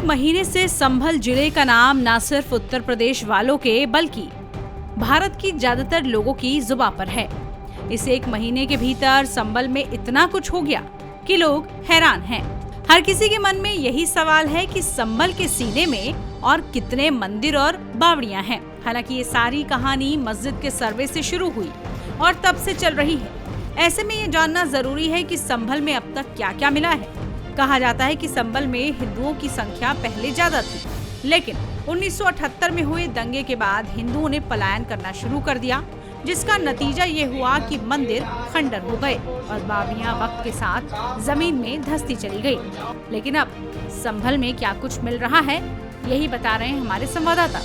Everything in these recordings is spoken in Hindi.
एक महीने से संभल जिले का नाम न सिर्फ उत्तर प्रदेश वालों के बल्कि भारत की ज्यादातर लोगों की जुबान पर है। इस एक महीने के भीतर संभल में इतना कुछ हो गया कि लोग हैरान हैं। हर किसी के मन में यही सवाल है कि संभल के सीने में और कितने मंदिर और बावड़ियां हैं। हालांकि ये सारी कहानी मस्जिद के सर्वे से शुरू हुई और तब से चल रही है। ऐसे में ये जानना जरूरी है कि संभल में अब तक क्या क्या मिला है। कहा जाता है कि संभल में हिंदुओं की संख्या पहले ज्यादा थी, लेकिन 1978 में हुए दंगे के बाद हिंदुओं ने पलायन करना शुरू कर दिया, जिसका नतीजा ये हुआ कि मंदिर खंडर हो गए और बावड़ियां वक्त के साथ जमीन में धंसती चली गई। लेकिन अब संभल में क्या कुछ मिल रहा है, यही बता रहे हैं हमारे संवाददाता।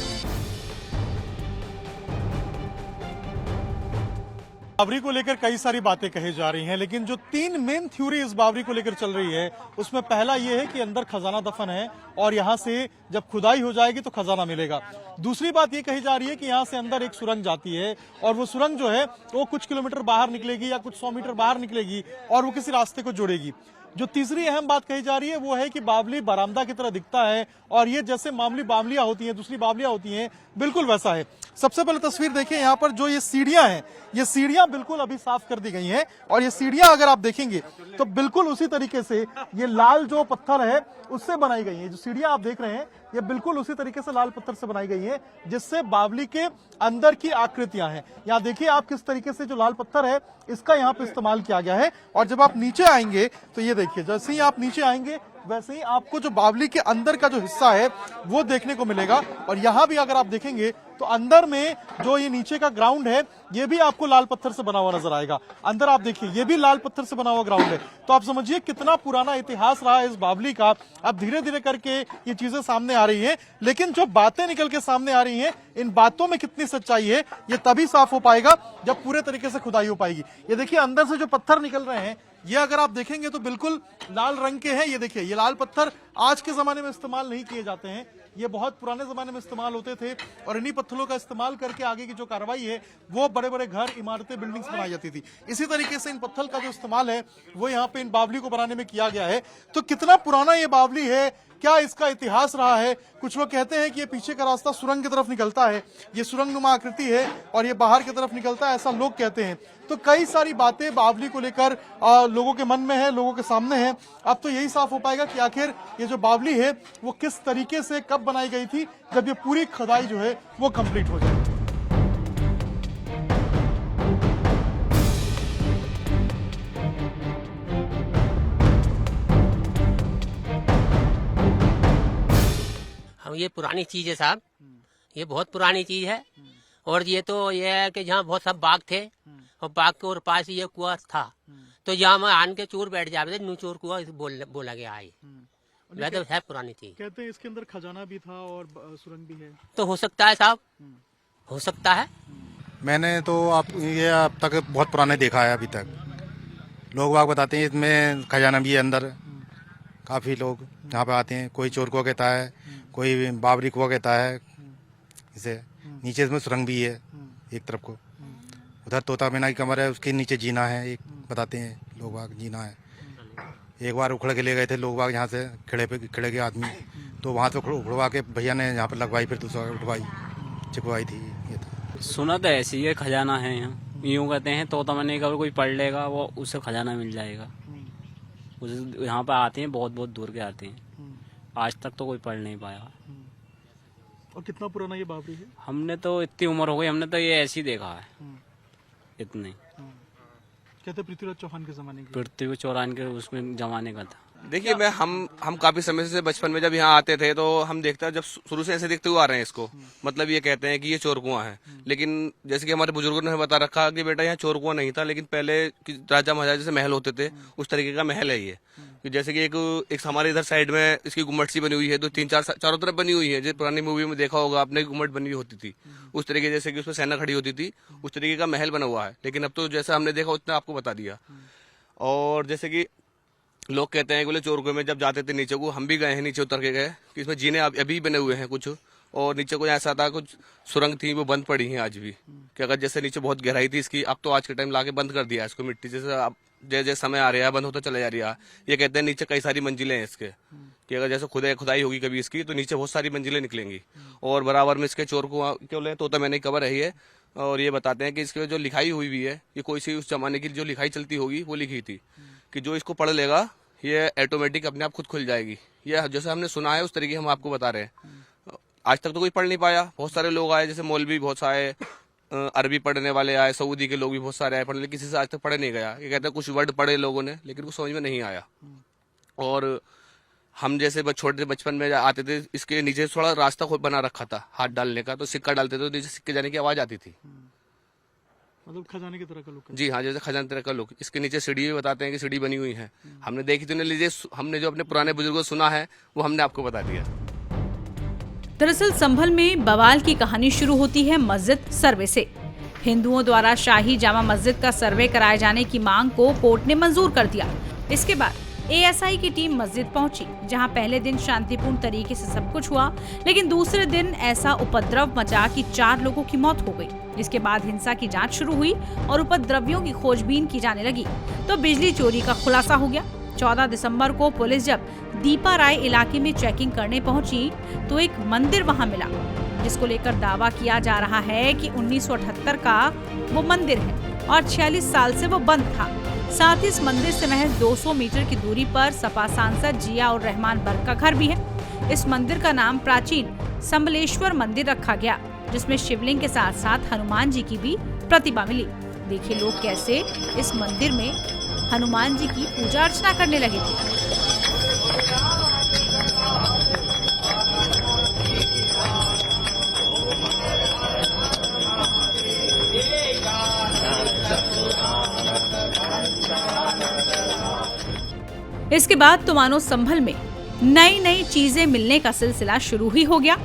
बावरी को लेकर कई सारी बातें कही जा रही हैं, लेकिन जो तीन मेन थ्योरी इस बावरी को लेकर चल रही है उसमें पहला ये है कि अंदर खजाना दफन है और यहाँ से जब खुदाई हो जाएगी तो खजाना मिलेगा। दूसरी बात ये कही जा रही है कि यहाँ से अंदर एक सुरंग जाती है और वो सुरंग जो है वो कुछ किलोमीटर बाहर निकलेगी या कुछ 100 मीटर बाहर निकलेगी और वो किसी रास्ते को जोड़ेगी। जो तीसरी अहम बात कही जा रही है वो है कि बावली बरामदा की तरह दिखता है और ये जैसे मामूली बावलियां होती हैं, दूसरी बावलियां होती हैं, बिल्कुल वैसा है। सबसे पहले तस्वीर देखिए, यहाँ पर जो ये सीढ़ियां हैं, ये सीढ़ियां बिल्कुल अभी साफ कर दी गई हैं और ये सीढ़ियां अगर आप देखेंगे तो बिल्कुल उसी तरीके से ये लाल जो पत्थर है उससे बनाई गई है। जो सीढ़ियां आप देख रहे हैं ये बिल्कुल उसी तरीके से लाल पत्थर से बनाई गई है जिससे बावली के अंदर की आकृतियां हैं। यहाँ देखिए आप किस तरीके से जो लाल पत्थर है इसका यहाँ पे इस्तेमाल किया गया है। और जब आप नीचे आएंगे तो ये देखिए, जैसे ही आप नीचे आएंगे वैसे ही आपको जो बावली के अंदर का जो हिस्सा है वो देखने को मिलेगा। और यहाँ भी अगर आप देखेंगे तो अंदर में जो ये नीचे का ग्राउंड है ये भी आपको लाल पत्थर से बना हुआ नजर आएगा। अंदर आप देखिए ये भी लाल पत्थर से बना हुआ ग्राउंड है। तो आप समझिए कितना पुराना इतिहास रहा है इस बावली का। अब धीरे धीरे करके ये चीजें सामने आ रही हैं, लेकिन जो बातें निकल के सामने आ रही हैं इन बातों में कितनी सच्चाई है ये तभी साफ हो पाएगा जब पूरे तरीके से खुदाई हो पाएगी। ये देखिए अंदर से जो पत्थर निकल रहे हैं ये अगर आप देखेंगे तो बिल्कुल लाल रंग के हैं। ये देखिए ये लाल पत्थर आज के जमाने में इस्तेमाल नहीं किए जाते हैं, ये बहुत पुराने जमाने में इस्तेमाल होते थे और इन्हीं पत्थरों का इस्तेमाल करके आगे की जो कार्रवाई है वो बड़े बड़े घर, इमारतें, बिल्डिंग्स बनाई जाती थी। इसी तरीके से इन पत्थर का जो इस्तेमाल है वो यहाँ पे इन बावली को बनाने में किया गया है। तो कितना पुराना ये बावली है, क्या इसका इतिहास रहा है। कुछ लोग कहते हैं कि ये पीछे का रास्ता सुरंग की तरफ निकलता है, ये सुरंग नुमा आकृति है और ये बाहर की तरफ निकलता है, ऐसा लोग कहते हैं। तो कई सारी बातें बावली को लेकर लोगों के मन में है, लोगों के सामने है। अब तो यही साफ हो पाएगा कि आखिर ये जो बावली है वो किस तरीके से कब बनाई गई थी, जब ये पूरी खुदाई जो है वो कंप्लीट हो जाए। ये पुरानी चीज है साहब, ये बहुत पुरानी चीज है। और ये तो ये है कि जहाँ बहुत सब बाग थे और बाग के और पास ये कुआं था, तो यहाँ में आन के चोर बैठ जाते थे, नू चोर कुआं बोला गया है। वह तो है पुरानी चीज। कहते हैं इसके अंदर खजाना भी था और सुरंग भी है। तो हो सकता है साहब, हो सकता है। मैंने तो ये अब तक बहुत पुराने देखा है। अभी तक लोग बाग बताते हैं इसमें खजाना भी है अंदर। काफी लोग यहाँ पे आते हैं, कोई चोर कुआं कहता है, कोई बावरी कुआं कहता है इसे। नीचे इसमें सुरंग भी है एक तरफ को, उधर तोता मैना की कमर है, उसके नीचे जीना है एक, बताते हैं लोग बाग जीना है। एक बार उखड़ के ले गए थे लोग बाग यहाँ से, खिड़े के आदमी, तो वहाँ से उखड़वा के भैया ने यहाँ पर लगवाई, फिर दूसरा उठवाई चिपवाई थी। ये था सुना तो ऐसी है, खजाना है यहाँ, यूँ कहते हैं तोता मैना का कोई पढ़ लेगा वो उससे खजाना मिल जाएगा। यहाँ पे आते हैं, बहुत बहुत दूर के आते हैं, आज तक तो कोई पढ़ नहीं पाया। और कितना पुराना ये बावरी है? हमने तो इतनी उम्र हो गई, हमने तो ये ऐसे ही देखा है इतने। कहते पृथ्वीराज चौहान के जमाने की, पृथ्वी चौहान के उसमें जमाने का था। देखिए मैं हम काफी समय से बचपन में जब यहाँ आते थे तो हम देखते जब शुरू से ऐसे देखते हुए आ रहे हैं इसको। मतलब ये कहते हैं कि ये चोर कुआं है, लेकिन जैसे कि हमारे बुजुर्गों ने बता रखा कि बेटा यहाँ चोर कुआं नहीं था, लेकिन पहले राजा महाराजा जैसे महल होते थे उस तरीके का महल है ये। जैसे कि एक हमारे इधर साइड में इसकी गुम्मट सी बनी हुई है, 2-3-4 चारों तरफ बनी हुई है, जैसे पुरानी मूवी में देखा होगा आपने, गुम्मट बनी हुई होती थी उस तरीके, जैसे कि उसमें सेना खड़ी होती थी, उस तरीके का महल बना हुआ है। लेकिन अब तो जैसा हमने देखा उतना आपको बता दिया। और जैसे कि लोग कहते हैं कि बोले चोर कुएं में जब जाते थे नीचे को, हम भी गए हैं नीचे उतर के गए, कि इसमें जीने अभी बने हुए हैं कुछ, और नीचे को ऐसा था कुछ सुरंग थी वो बंद पड़ी है आज भी। कि अगर जैसे नीचे बहुत गहराई थी इसकी, अब तो आज के टाइम लाके बंद कर दिया इसको मिट्टी, जैसे अब जैसे समय आ रहा है बंद होता चला जा रहा है। ये कहते हैं नीचे कई सारी मंजिलें हैं इसके, कि अगर जैसे खुदाई होगी कभी इसकी तो नीचे बहुत सारी मंजिलें निकलेंगी। और बराबर में इसके चोर कुआं क्यों ले तो मैंने कवर है ये, और ये बताते हैं कि इसके जो लिखाई हुई भी है ये कोई सी उस जमाने की जो लिखाई चलती होगी वो लिखी थी, कि जो इसको पढ़ लेगा ये ऑटोमेटिक अपने आप खुद खुल जाएगी। ये जैसे हमने सुना है उस तरीके हम आपको बता रहे हैं। आज तक तो कोई पढ़ नहीं पाया, बहुत सारे लोग आए, जैसे मौलवी बहुत सारे, अरबी पढ़ने वाले आए, सऊदी के लोग भी बहुत सारे आए पढ़ने, लेकिन किसी से आज तक पढ़े नहीं गया। ये कहते हैं कुछ वर्ड पढ़े लोगों ने लेकिन कुछ समझ में नहीं आया। और हम जैसे छोटे बचपन में आते थे, इसके नीचे थोड़ा रास्ता बना रखा था हाथ डालने का, तो सिक्का डालते थे तो नीचे सिक्के जाने की आवाज आती थी। मतलब खजाने की तरह का लुक है। जी हाँ, जैसे खजाने तरह का लुक। इसके नीचे सीढ़ी भी बताते हैं कि सीढ़ी बनी हुई है, हमने देखी तो नहीं, लीजिए हमने जो अपने पुराने बुजुर्गों से सुना है वो हमने आपको बता दिया। दरअसल संभल में बवाल की कहानी शुरू होती है मस्जिद सर्वे से। हिंदुओं द्वारा शाही जामा मस्जिद का सर्वे कराए जाने की मांग को कोर्ट ने मंजूर कर दिया। इसके बाद एएसआई की टीम मस्जिद पहुंची, जहां पहले दिन शांतिपूर्ण तरीके से सब कुछ हुआ, लेकिन दूसरे दिन ऐसा उपद्रव मचा कि 4 लोगों की मौत हो गई। जिसके बाद हिंसा की जांच शुरू हुई और उपद्रवियों की खोजबीन की जाने लगी तो बिजली चोरी का खुलासा हो गया। 14 दिसंबर को पुलिस जब दीपा राय इलाके में चेकिंग करने पहुंची तो एक मंदिर वहां मिला, जिसको लेकर दावा किया जा रहा है कि 1978 का वो मंदिर है और 46 साल से वो बंद था। साथ ही इस मंदिर से महज 200 मीटर की दूरी पर सपा सांसद जिया और रहमान बर्ग का घर भी है। इस मंदिर का नाम प्राचीन संबलेश्वर मंदिर रखा गया, जिसमें शिवलिंग के साथ साथ हनुमान जी की भी प्रतिमा मिली। देखिए लोग कैसे इस मंदिर में हनुमान जी की पूजा अर्चना करने लगे थे। इसके बाद तो मानो संभल में नई नई चीजें मिलने का सिलसिला शुरू ही हो गया।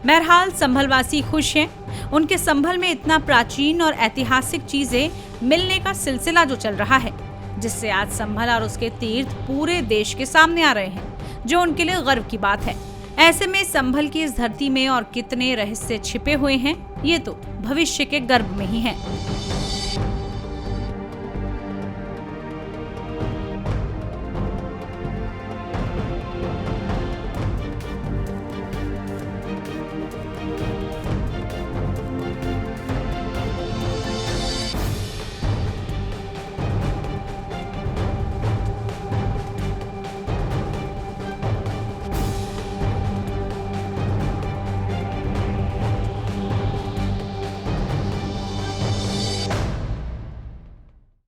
बहरहाल संभल वासी खुश हैं। उनके संभल में इतना प्राचीन और ऐतिहासिक चीजें मिलने का सिलसिला जो चल रहा है, जिससे आज संभल और उसके तीर्थ पूरे देश के सामने आ रहे हैं, जो उनके लिए गर्व की बात है। ऐसे में संभल की इस धरती में और कितने रहस्य छिपे हुए हैं, ये तो भविष्य के गर्भ में ही है।